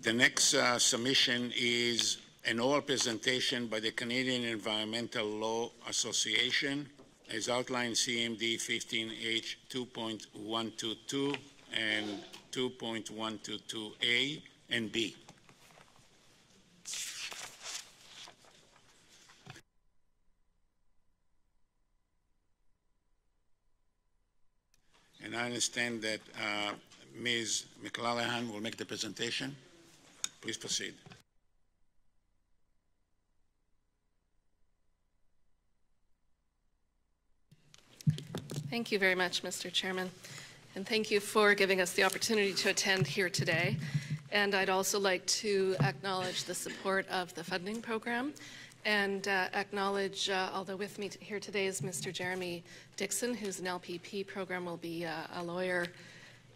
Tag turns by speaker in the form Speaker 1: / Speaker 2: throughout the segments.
Speaker 1: The next submission is an oral presentation by the Canadian Environmental Law Association as outlined CMD 15H 2.122 and 2.122A and B. And I understand that Ms. McClellan will make the presentation. Please proceed.
Speaker 2: Thank you very much, Mr. Chairman, and thank you for giving us the opportunity to attend here today. And I'd also like to acknowledge the support of the funding program and acknowledge, although with me here today is Mr. Jeremy Dixon, who's an LPP program, will be a lawyer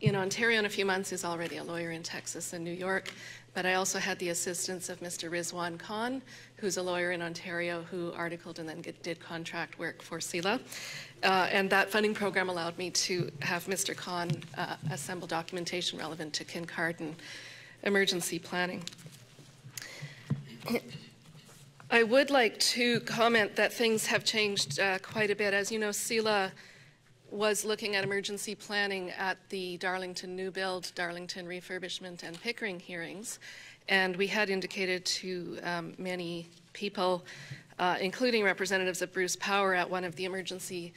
Speaker 2: in Ontario in a few months, is already a lawyer in Texas and New York. But I also had the assistance of Mr. Rizwan Khan, who's a lawyer in Ontario who articled and then did contract work for CELA. And that funding program allowed me to have Mr. Khan assemble documentation relevant to Kincardine emergency planning. I would like to comment that things have changed quite a bit. As you know, CELA was looking at emergency planning at the Darlington New Build, Darlington Refurbishment, and Pickering hearings. And we had indicated to many people, including representatives of Bruce Power at one of the emergency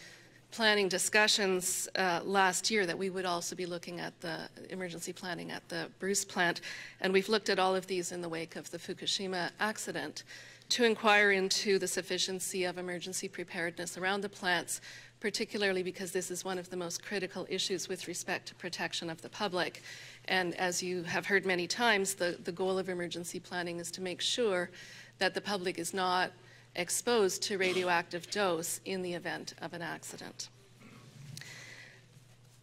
Speaker 2: planning discussions last year, that we would also be looking at the emergency planning at the Bruce plant. And we've looked at all of these in the wake of the Fukushima accident to inquire into the sufficiency of emergency preparedness around the plants, particularly because this is one of the most critical issues with respect to protection of the public. And as you have heard many times, the goal of emergency planning is to make sure that the public is not exposed to radioactive dose in the event of an accident.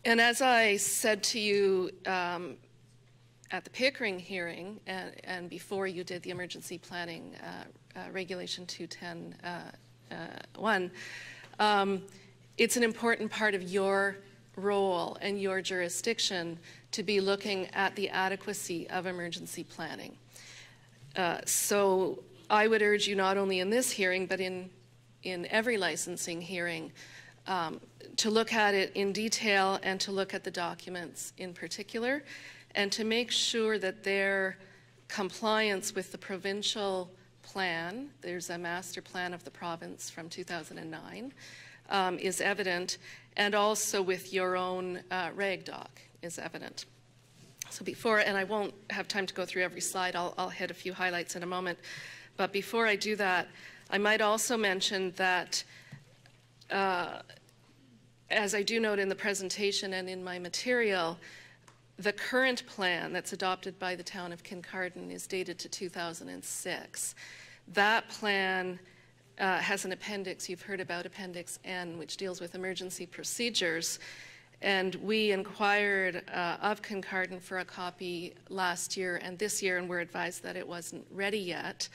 Speaker 2: And as I said to you at the Pickering hearing and before you did the emergency planning regulation 210.1, it's an important part of your role and your jurisdiction to be looking at the adequacy of emergency planning. So I would urge you not only in this hearing, but in every licensing hearing, to look at it in detail and to look at the documents in particular, and to make sure that their compliance with the provincial plan, there's a master plan of the province from 2009, is evident, and also with your own reg doc is evident. So before, and I won't have time to go through every slide, I'll hit a few highlights in a moment, but before I do that, I might also mention that as I do note in the presentation and in my material, the current plan that's adopted by the town of Kincardine is dated to 2006. That plan has an appendix. You've heard about Appendix N, which deals with emergency procedures. And we inquired of Kincardine for a copy last year and this year, and were advised that it wasn't ready yet.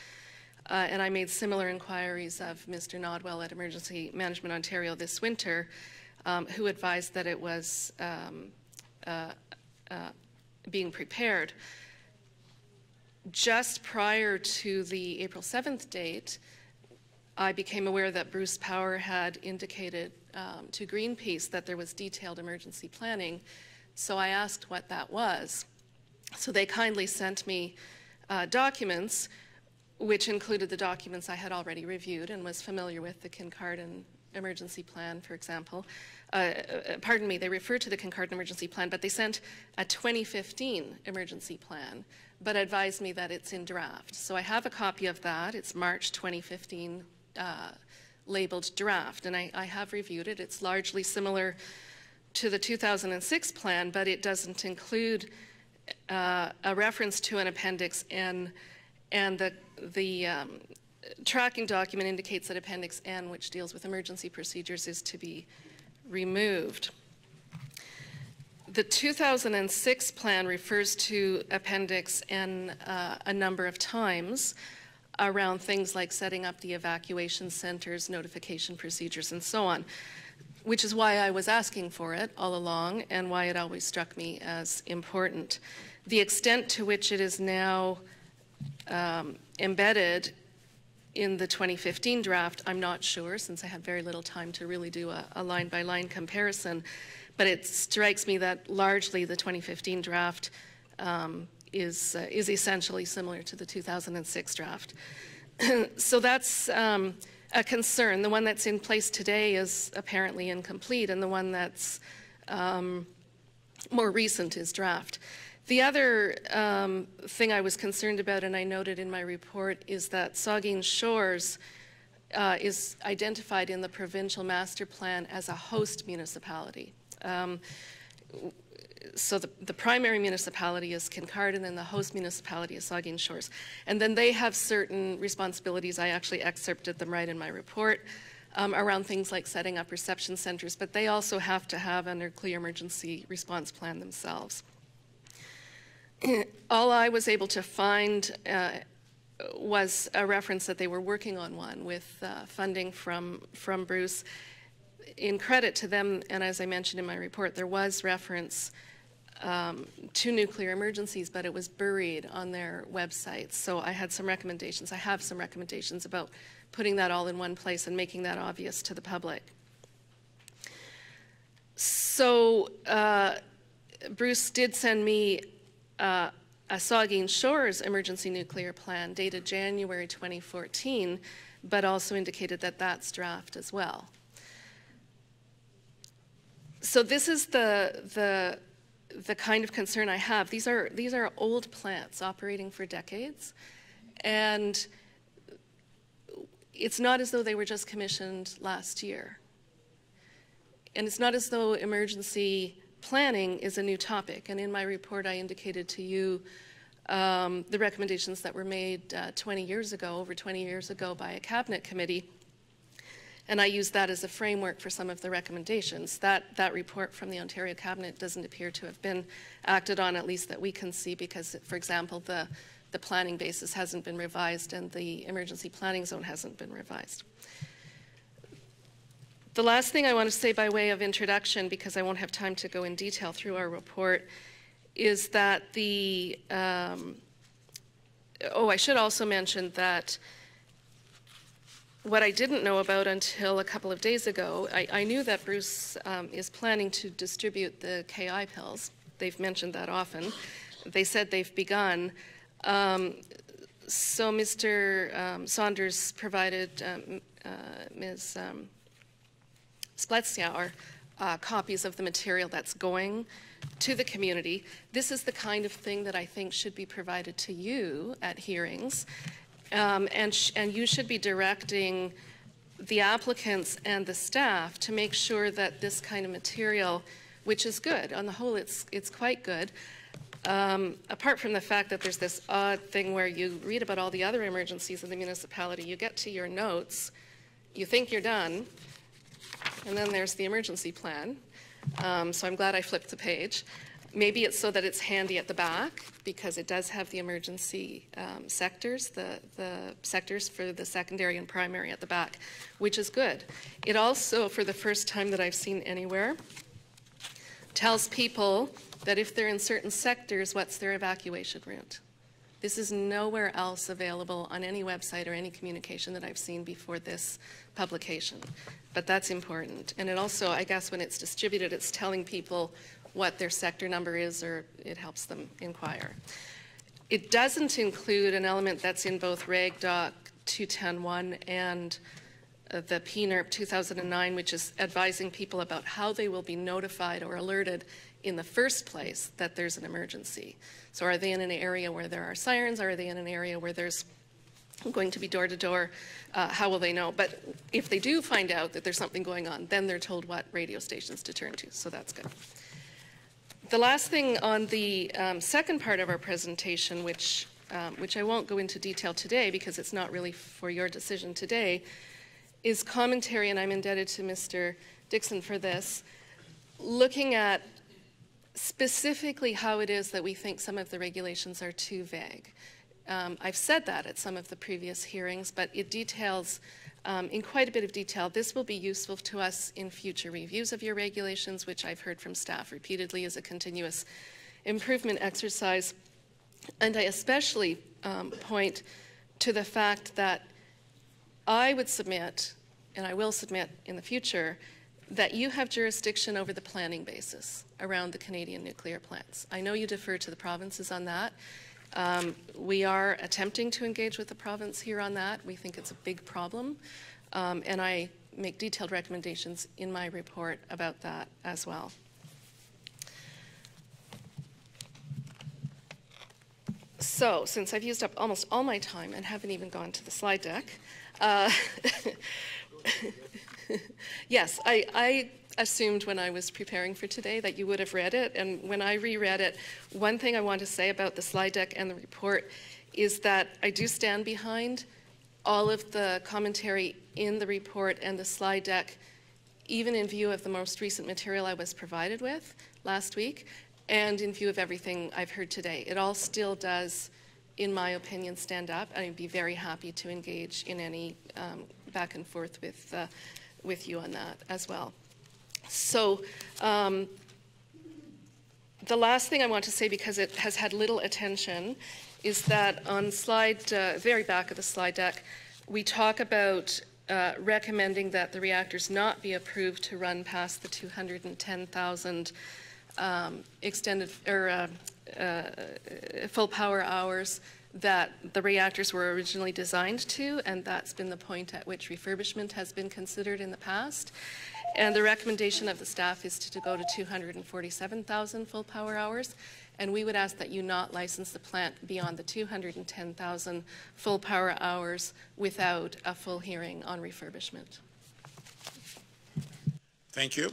Speaker 2: And I made similar inquiries of Mr. Nodwell at Emergency Management Ontario this winter, who advised that it was being prepared. Just prior to the April 7th date, I became aware that Bruce Power had indicated to Greenpeace that there was detailed emergency planning, so I asked what that was. So they kindly sent me documents, which included the documents I had already reviewed and was familiar with, the Kincardine emergency plan, for example. Pardon me, they referred to the Kincardine emergency plan, but they sent a 2015 emergency plan, but advised me that it's in draft. So I have a copy of that. It's March 2015, labeled draft, and I have reviewed it. It's largely similar to the 2006 plan, but it doesn't include a reference to an Appendix N, and the tracking document indicates that Appendix N, which deals with emergency procedures, is to be removed. The 2006 plan refers to Appendix N a number of times around things like setting up the evacuation centers, notification procedures, and so on. which is why I was asking for it all along and why it always struck me as important. The extent to which it is now embedded in the 2015 draft, I'm not sure, since I had very little time to really do a line-by-line comparison, but it strikes me that largely the 2015 draft is essentially similar to the 2006 draft. So that's a concern. The one that's in place today is apparently incomplete, and the one that's more recent is draft. The other thing I was concerned about, and I noted in my report, is that Saugeen Shores is identified in the provincial master plan as a host municipality. So the primary municipality is Kincardine and the host municipality is Saugeen Shores. And then they have certain responsibilities. I actually excerpted them right in my report around things like setting up reception centers, but they also have to have a nuclear emergency response plan themselves. All I was able to find was a reference that they were working on one with funding from Bruce. In credit to them, and as I mentioned in my report, there was reference to nuclear emergencies, but it was buried on their website. So I had some recommendations. I have some recommendations about putting that all in one place and making that obvious to the public. So Bruce did send me a Saugeen Shores emergency nuclear plan dated January 2014, but also indicated that that's draft as well. So this is the kind of concern I have. These are old plants operating for decades, and it's not as though they were just commissioned last year. And it's not as though emergency planning is a new topic. And in my report, I indicated to you the recommendations that were made 20 years ago, over 20 years ago, by a cabinet committee. And I used that as a framework for some of the recommendations. That report from the Ontario Cabinet doesn't appear to have been acted on, at least that we can see, because, for example, the planning basis hasn't been revised and the emergency planning zone hasn't been revised. The last thing I want to say by way of introduction, because I won't have time to go in detail through our report, is that I should also mention that what I didn't know about until a couple of days ago, I knew that Bruce is planning to distribute the KI pills. They've mentioned that often. They said they've begun. So Mr. Saunders provided Ms. Spletziauer copies of the material that's going to the community. This is the kind of thing that I think should be provided to you at hearings. And you should be directing the applicants and the staff to make sure that this kind of material, which is good, on the whole it's quite good, apart from the fact that there's this odd thing where you read about all the other emergencies in the municipality, you get to your notes, you think you're done, and then there's the emergency plan. So I'm glad I flipped the page. Maybe it's so that it's handy at the back, because it does have the emergency sectors, the sectors for the secondary and primary at the back, which is good. It also, for the first time that I've seen anywhere, tells people that if they're in certain sectors, what's their evacuation route. This is nowhere else available on any website or any communication that I've seen before this publication. But that's important. And it also, I guess, when it's distributed, it's telling people what their sector number is, or it helps them inquire. It doesn't include an element that's in both Reg Doc 210.1 and the PNERP 2009, which is advising people about how they will be notified or alerted in the first place that there's an emergency. So are they in an area where there are sirens? Are they in an area where there's going to be door-to-door? How will they know? But if they do find out that there's something going on, then they're told what radio stations to turn to, so that's good. The last thing on the second part of our presentation, which I won't go into detail today because it's not really for your decision today, is commentary, and I'm indebted to Mr. Dixon for this, looking at specifically how it is that we think some of the regulations are too vague. I've said that at some of the previous hearings, but it details in quite a bit of detail. This will be useful to us in future reviews of your regulations, which I've heard from staff repeatedly is a continuous improvement exercise. And I especially point to the fact that I would submit, and I will submit in the future, that you have jurisdiction over the planning basis around the Canadian nuclear plants. I know you defer to the provinces on that. We are attempting to engage with the province here on that. We think it's a big problem, and I make detailed recommendations in my report about that as well. So, since I've used up almost all my time and haven't even gone to the slide deck, yes, I assumed when I was preparing for today that you would have read it, and when I reread it, one thing I want to say about the slide deck and the report is that I do stand behind all of the commentary in the report and the slide deck, even in view of the most recent material I was provided with last week, and in view of everything I've heard today. It all still does, in my opinion, stand up, and I'd be very happy to engage in any back and forth with you on that as well. So the last thing I want to say, because it has had little attention, is that on slide, very back of the slide deck, we talk about recommending that the reactors not be approved to run past the 210,000 extended or full power hours that the reactors were originally designed to, and that's been the point at which refurbishment has been considered in the past. And the recommendation of the staff is to go to 247,000 full power hours, and we would ask that you not license the plant beyond the 210,000 full power hours without a full hearing on refurbishment.
Speaker 1: Thank you.